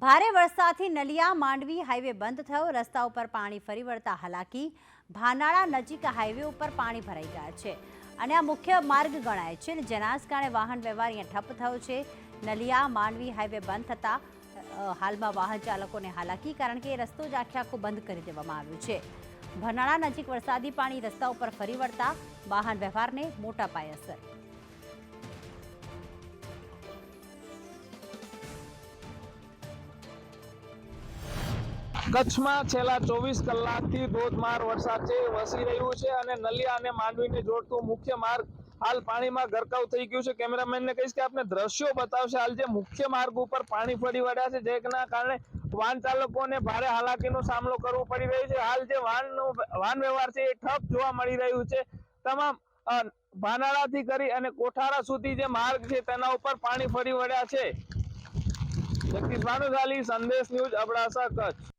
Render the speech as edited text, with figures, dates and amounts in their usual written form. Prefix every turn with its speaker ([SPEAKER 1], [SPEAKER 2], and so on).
[SPEAKER 1] ભારે વરસાદથી નલિયા માંડવી હાઈવે બંધ થયો। રસ્તા ઉપર પાણી ફરી વળતા હાલાકી। ભાનાળા નજીક હાઈવે ઉપર પાણી ભરાઈ ગયા છે અને આ મુખ્ય માર્ગ ગણાય છે, જેના કારણે વાહન વ્યવહાર અહીંયા ઠપ થયો છે। નલિયા માંડવી હાઈવે બંધ થતા હાલમાં વાહન ચાલકોને હાલાકી, કારણ કે રસ્તો જ આખો બંધ કરી દેવામાં આવ્યો છે। ભાનાળા નજીક વરસાદી પાણી રસ્તા ઉપર ફરી વળતા વાહન વ્યવહારને મોટા પાયે અસર।
[SPEAKER 2] કચ્છમાં છેલ્લા 24 કલાકથી ધોધમાર વરસાદ વરસી રહ્યું છે અને નલિયા અને માંડવીને જોડતું મુખ્ય માર્ગ હાલ પાણીમાં ગરકાવ થઈ ગયું છે। કેમેરામેનને કહીશ કે આપણે દ્રશ્યો બતાવશે। હાલ જે મુખ્ય માર્ગ ઉપર પાણી ફરી વળ્યા છે, જેના કારણે વાહન ચાલકોને ભારે હાલાકીનો સામનો કરવો પડી રહ્યો છે। હાલ જે વાહન વ્યવહાર છે એ ઠપ જોવા મળી રહ્યું છે। તમામ ભાનાળાથી કરી અને કોઠારા સુધી જે માર્ગ છે તેના ઉપર પાણી ફરી વળ્યા છે। જગદીશ ભાનુશાલી, સંદેશ ન્યૂઝ, અબડાસા, કચ્છ।